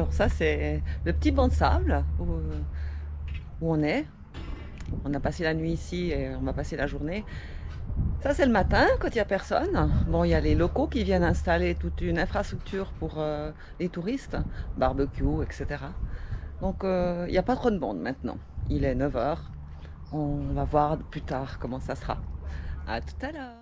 Alors ça, c'est le petit banc de sable où on est. On a passé la nuit ici et on va passer la journée. Ça, c'est le matin, quand il n'y a personne. Bon, il y a les locaux qui viennent installer toute une infrastructure pour les touristes, barbecue, etc. Donc, il n'y a pas trop de monde maintenant. Il est 9 heures. On va voir plus tard comment ça sera. À tout à l'heure.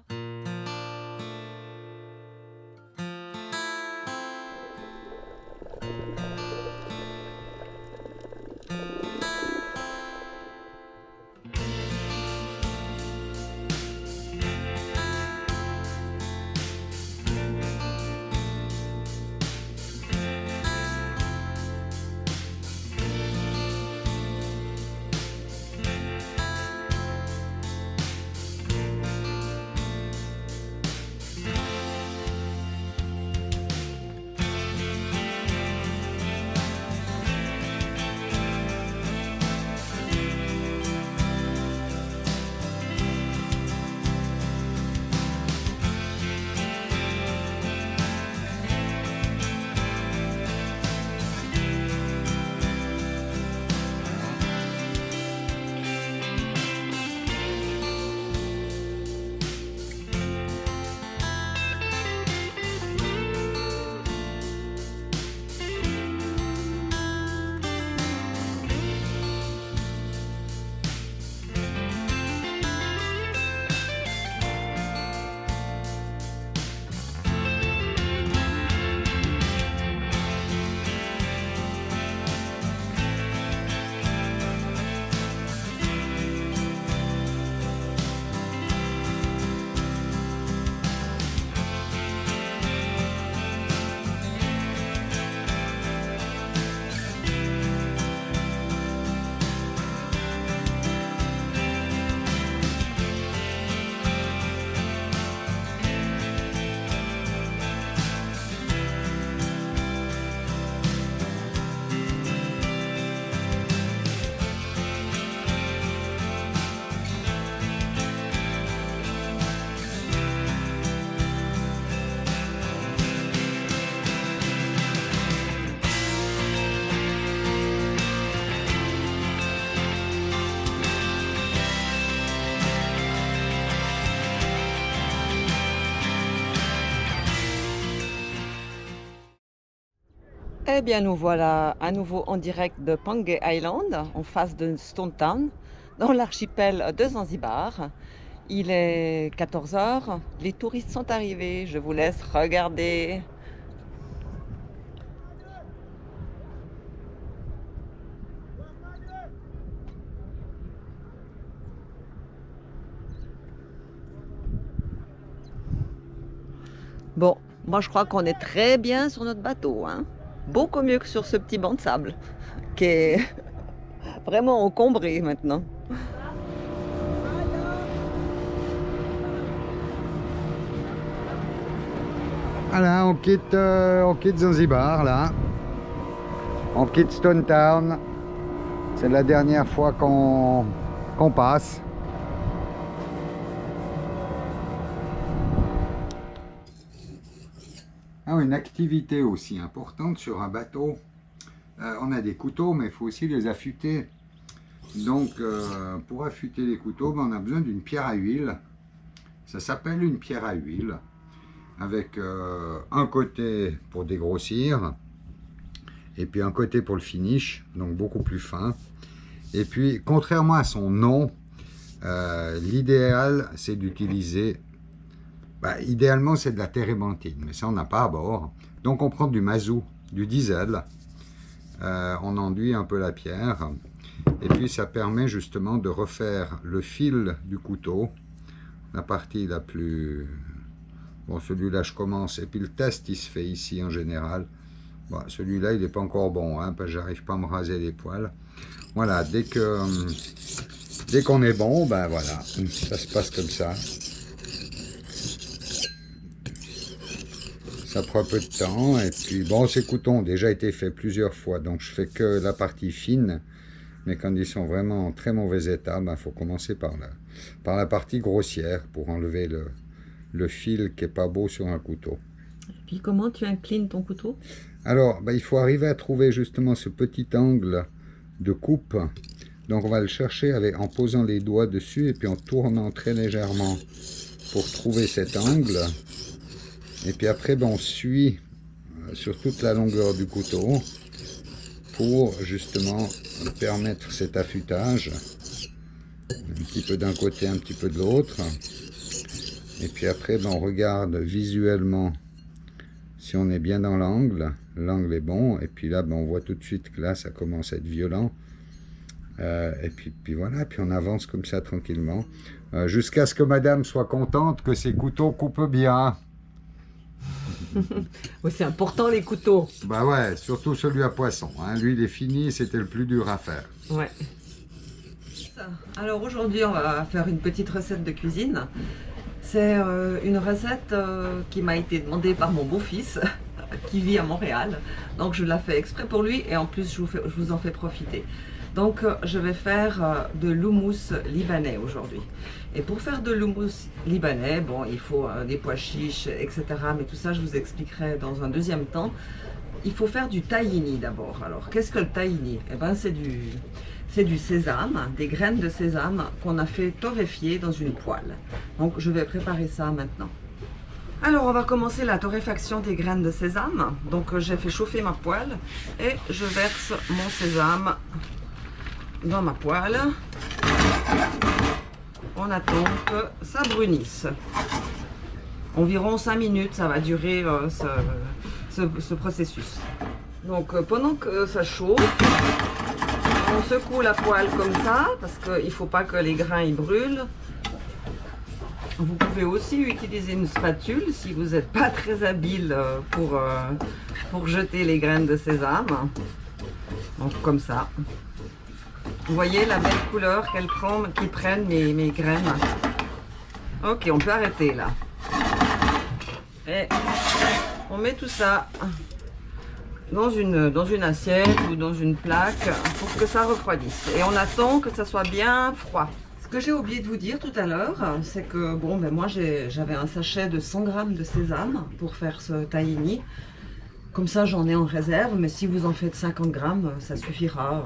Eh bien, nous voilà à nouveau en direct de Pange Island, en face de Stone Town, dans l'archipel de Zanzibar. Il est 14 heures, les touristes sont arrivés, je vous laisse regarder. Bon, moi je crois qu'on est très bien sur notre bateau, hein. Beaucoup mieux que sur ce petit banc de sable, qui est vraiment encombré maintenant. Voilà, on quitte Zanzibar là. On quitte Stone Town. C'est la dernière fois qu'on passe. Ah, une activité aussi importante sur un bateau. On a des couteaux, mais il faut aussi les affûter. Donc, pour affûter les couteaux, ben, on a besoin d'une pierre à huile. Ça s'appelle une pierre à huile. Avec un côté pour dégrossir. Et puis un côté pour le finish, donc beaucoup plus fin. Et puis, contrairement à son nom, l'idéal, c'est d'utiliser... idéalement, c'est de la térébenthine, mais ça, on n'a pas à bord. Donc, on prend du mazout, du diesel. On enduit un peu la pierre. Et puis, ça permet justement de refaire le fil du couteau. La partie la plus... Bon, celui-là, je commence. Et puis, le test, il se fait ici, en général. Bon, celui-là, il n'est pas encore bon, hein, parce que j'arrive pas à me raser les poils. Voilà, dès qu'on est bon, ben voilà, ça se passe comme ça. Ça prend un peu de temps, et puis bon, ces couteaux ont déjà été faits plusieurs fois, donc je fais que la partie fine, mais quand ils sont vraiment en très mauvais état, ben, faut commencer par la partie grossière pour enlever le fil qui est pas beau sur un couteau. Puis comment tu inclines ton couteau? Alors, il faut arriver à trouver justement ce petit angle de coupe. Donc on va le chercher en posant les doigts dessus et puis en tournant très légèrement pour trouver cet angle. Et puis après, on suit sur toute la longueur du couteau pour justement permettre cet affûtage. Un petit peu d'un côté, un petit peu de l'autre. Et puis après, on regarde visuellement si on est bien dans l'angle. L'angle est bon. Et puis là, on voit tout de suite que là, ça commence à être violent. Et puis voilà, puis on avance comme ça tranquillement. Jusqu'à ce que madame soit contente que ses couteaux coupent bien. Oui, c'est important les couteaux. Bah ouais, surtout celui à poisson. Hein. Lui, il est fini, c'était le plus dur à faire. Ouais. Alors aujourd'hui, on va faire une petite recette de cuisine. C'est une recette qui m'a été demandée par mon beau-fils qui vit à Montréal. Donc je la fais exprès pour lui et en plus je vous en fais profiter. Donc je vais faire de l'houmous libanais aujourd'hui. Et pour faire de l'houmous libanais, il faut des pois chiches, etc. Mais tout ça je vous expliquerai dans un deuxième temps. Il faut faire du tahini d'abord. Alors qu'est-ce que le tahini? Eh ben c'est du sésame, des graines de sésame qu'on a fait torréfier dans une poêle. Donc je vais préparer ça maintenant. Alors on va commencer la torréfaction des graines de sésame. Donc j'ai fait chauffer ma poêle et je verse mon sésame dans ma poêle. On attend que ça brunisse. Environ 5 minutes, ça va durer ce processus. Donc pendant que ça chauffe, on secoue la poêle comme ça, parce qu'il ne faut pas que les grains y brûlent. Vous pouvez aussi utiliser une spatule si vous n'êtes pas très habile pour jeter les graines de sésame. Donc comme ça. Vous voyez la belle couleur qu'ils prennent mes graines. Ok, on peut arrêter là. Et on met tout ça dans une assiette ou dans une plaque pour que ça refroidisse. Et on attend que ça soit bien froid. Ce que j'ai oublié de vous dire tout à l'heure, c'est que moi j'avais un sachet de 100 g de sésame pour faire ce tahini. Comme ça j'en ai en réserve, mais si vous en faites 50 g, ça suffira.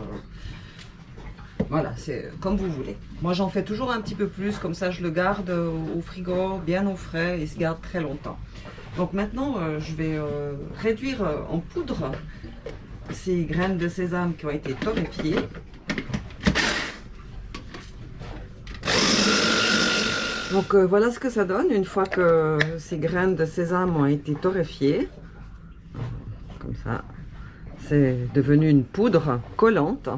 Voilà, c'est comme vous voulez. Moi j'en fais toujours un petit peu plus, comme ça je le garde au frigo, bien au frais, et il se garde très longtemps. Donc maintenant, je vais réduire en poudre ces graines de sésame qui ont été torréfiées. Donc voilà ce que ça donne une fois que ces graines de sésame ont été torréfiées. Comme ça, c'est devenu une poudre collante.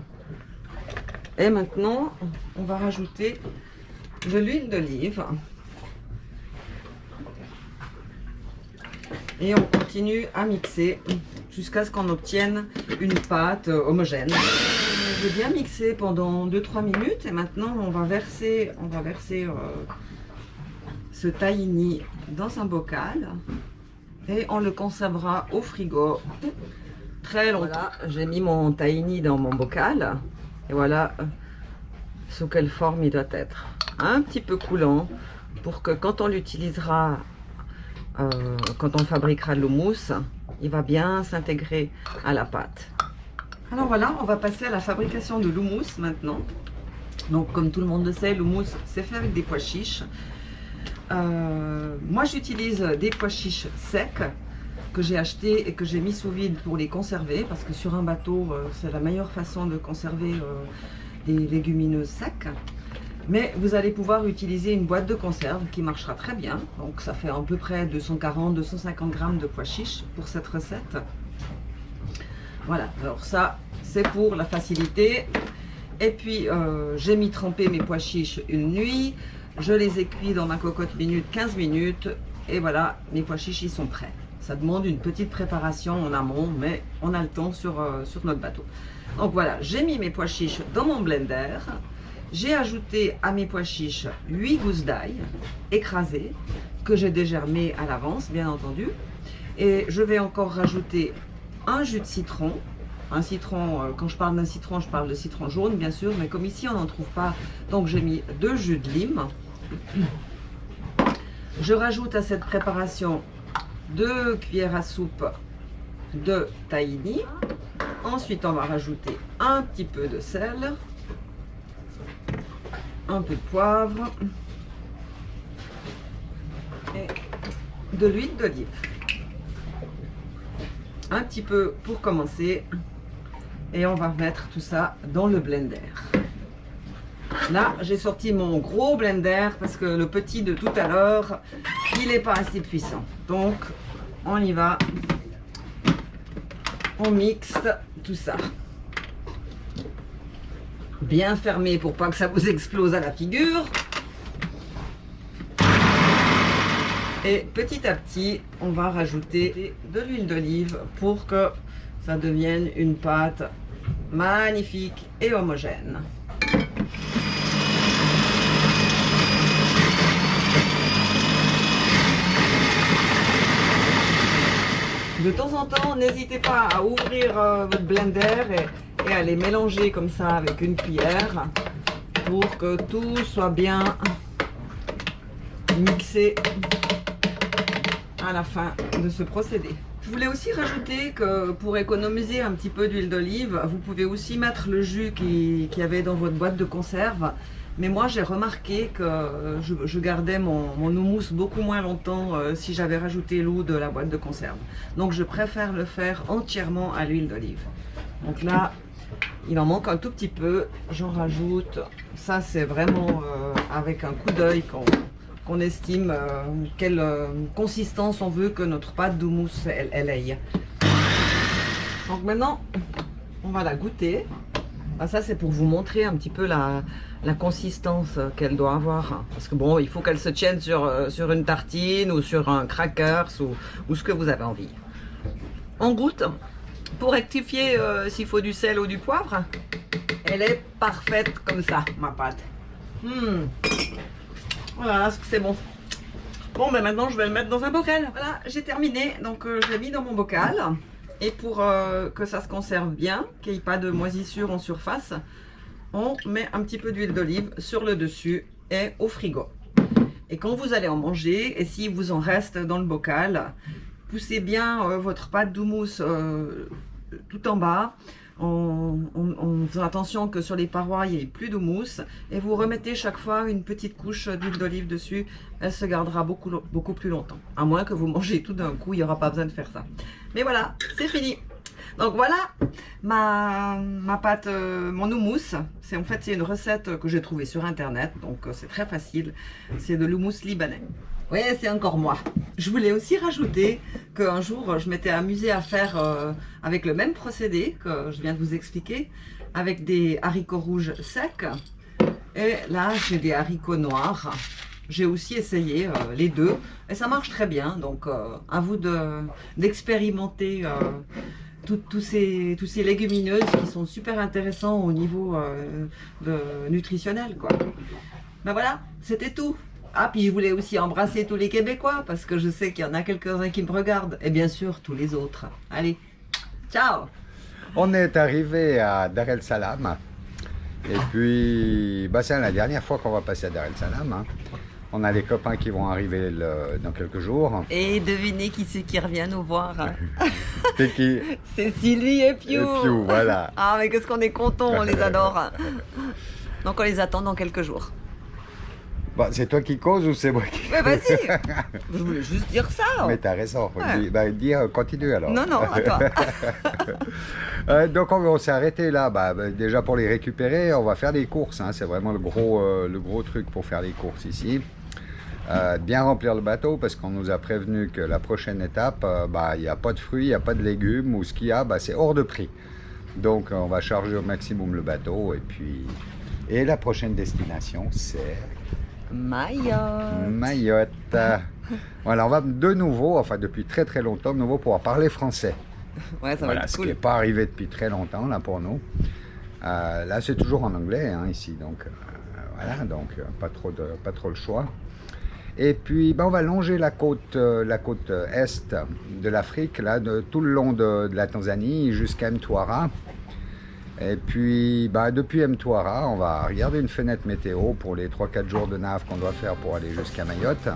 Et maintenant, on va rajouter de l'huile d'olive. Et on continue à mixer jusqu'à ce qu'on obtienne une pâte homogène. J'ai bien mixé pendant 2-3 minutes et maintenant on va verser ce tahini dans un bocal et on le conservera au frigo très longtemps. Voilà, j'ai mis mon tahini dans mon bocal et voilà sous quelle forme il doit être. Un petit peu coulant pour que quand on l'utilisera quand on fabriquera de l'houmous, il va bien s'intégrer à la pâte. Alors voilà, on va passer à la fabrication de l'houmous maintenant. Donc comme tout le monde le sait, l'houmous c'est fait avec des pois chiches. Moi j'utilise des pois chiches secs que j'ai achetés et que j'ai mis sous vide pour les conserver parce que sur un bateau c'est la meilleure façon de conserver des légumineuses secs. Mais vous allez pouvoir utiliser une boîte de conserve qui marchera très bien. Donc ça fait à peu près 240-250 g de pois chiches pour cette recette. Voilà, alors ça c'est pour la facilité. Et puis j'ai mis tremper mes pois chiches une nuit. Je les ai cuits dans ma cocotte minute 15 minutes. Et voilà, mes pois chiches ils sont prêts. Ça demande une petite préparation en amont, mais on a le temps sur notre bateau. Donc voilà, j'ai mis mes pois chiches dans mon blender. J'ai ajouté à mes pois chiches 8 gousses d'ail écrasées que j'ai dégermées à l'avance, bien entendu. Et je vais encore rajouter un jus de citron. Un citron, quand je parle d'un citron, je parle de citron jaune, bien sûr, mais comme ici on n'en trouve pas, donc j'ai mis 2 jus de lime. Je rajoute à cette préparation 2 cuillères à soupe de tahini. Ensuite, on va rajouter un petit peu de sel, un peu de poivre et de l'huile d'olive. Un petit peu pour commencer. Et on va remettre tout ça dans le blender. Là, j'ai sorti mon gros blender parce que le petit de tout à l'heure, il n'est pas assez puissant. Donc, on y va. On mixe tout ça. Bien fermé pour pas que ça vous explose à la figure. Et petit à petit, on va rajouter de l'huile d'olive pour que ça devienne une pâte magnifique et homogène. De temps en temps, n'hésitez pas à ouvrir votre blender et à les mélanger comme ça avec une cuillère pour que tout soit bien mixé à la fin de ce procédé. Je voulais aussi rajouter que pour économiser un petit peu d'huile d'olive, vous pouvez aussi mettre le jus qu'il y avait dans votre boîte de conserve. Mais moi, j'ai remarqué que je gardais mon houmous beaucoup moins longtemps si j'avais rajouté l'eau de la boîte de conserve. Donc, je préfère le faire entièrement à l'huile d'olive. Donc là, il en manque un tout petit peu. J'en rajoute. Ça, c'est vraiment avec un coup d'œil qu'on estime quelle consistance on veut que notre pâte d'houmous elle ait. Donc maintenant, on va la goûter. Ah, ça, c'est pour vous montrer un petit peu la consistance qu'elle doit avoir. Parce que bon, il faut qu'elle se tienne sur une tartine ou sur un crackers ou ce que vous avez envie. On goûte. Pour rectifier s'il faut du sel ou du poivre, elle est parfaite comme ça, ma pâte. Voilà, c'est bon. Bon, ben maintenant, je vais le mettre dans un bocal. Voilà, j'ai terminé. Donc, je l'ai mis dans mon bocal. Et pour que ça se conserve bien, qu'il n'y ait pas de moisissure en surface, on met un petit peu d'huile d'olive sur le dessus et au frigo. Et quand vous allez en manger, et s'il vous en reste dans le bocal, poussez bien votre pâte d'houmous tout en bas, en faisant attention que sur les parois, il n'y ait plus de mousse. Et vous remettez chaque fois une petite couche d'huile d'olive dessus. Elle se gardera beaucoup plus longtemps. À moins que vous mangez tout d'un coup, il n'y aura pas besoin de faire ça. Mais voilà, c'est fini. Donc voilà ma pâte, mon houmous. En fait, c'est une recette que j'ai trouvée sur internet. Donc c'est très facile. C'est de l'houmous libanais. Oui, c'est encore moi. Je voulais aussi rajouter qu'un jour, je m'étais amusée à faire avec le même procédé que je viens de vous expliquer, avec des haricots rouges secs. Et là, j'ai des haricots noirs. J'ai aussi essayé les deux et ça marche très bien. Donc, à vous d'expérimenter tous ces légumineuses qui sont super intéressants au niveau nutritionnel, quoi. Ben voilà, c'était tout. Ah, puis je voulais aussi embrasser tous les Québécois, parce que je sais qu'il y en a quelques-uns qui me regardent. Et bien sûr, tous les autres. Allez, ciao! On est arrivé à Dar el Salam. Et puis, bah, c'est la dernière fois qu'on va passer à Dar el Salam. Hein. On a les copains qui vont arriver dans quelques jours. Et devinez qui c'est qui revient nous voir. C'est qui? C'est Sylvie et Piu. Voilà. Ah, mais qu'est-ce qu'on est content, on les adore. Donc on les attend dans quelques jours. Bah, c'est toi qui causes ou c'est moi qui... Mais vas-y. Je voulais juste dire ça. Mais t'as raison. Ouais. Continue alors. Non, à toi. Donc on s'est arrêté là. Déjà pour les récupérer, on va faire des courses. Hein. C'est vraiment le gros truc pour faire les courses ici. Bien remplir le bateau parce qu'on nous a prévenu que la prochaine étape, il n'y a pas de fruits, il n'y a pas de légumes ou ce qu'il y a, c'est hors de prix. Donc on va charger au maximum le bateau et la prochaine destination c'est... Mayotte. Voilà, on va de nouveau, enfin depuis très très longtemps, de nouveau pouvoir parler français. Ouais, ça va être ce cool. qui n'est pas arrivé depuis très longtemps là pour nous. Là c'est toujours en anglais hein, ici, donc voilà, donc pas trop le choix. Et puis on va longer la côte est de l'Afrique, là, tout le long de la Tanzanie jusqu'à Mtwara. Et puis, depuis Mtwara, on va regarder une fenêtre météo pour les 3-4 jours de nav qu'on doit faire pour aller jusqu'à Mayotte.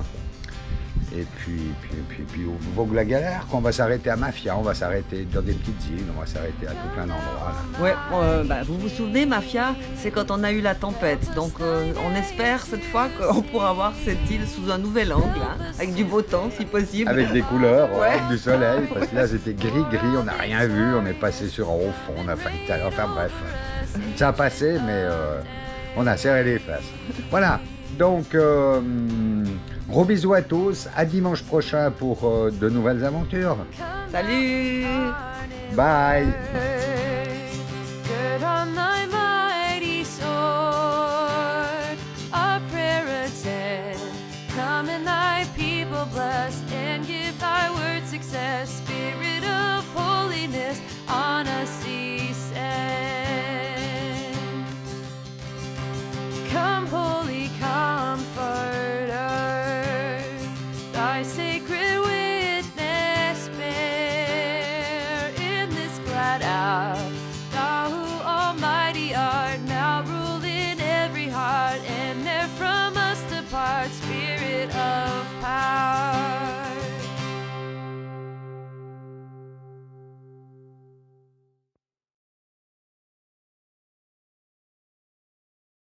Et puis au Vogue la Galère, qu'on va s'arrêter à Mafia, on va s'arrêter dans des petites îles, on va s'arrêter à tout plein d'endroits. Là. Ouais, vous vous souvenez, Mafia, c'est quand on a eu la tempête. Donc on espère cette fois qu'on pourra voir cette île sous un nouvel angle, hein, avec du beau temps si possible. Avec des couleurs, Ouais. avec du soleil, parce que là c'était gris, on n'a rien vu, on est passé sur un haut fond, on a failli... Enfin bref, ça a passé, mais on a serré les fesses. Voilà, donc gros bisous à tous, à dimanche prochain pour de nouvelles aventures. Salut! Bye!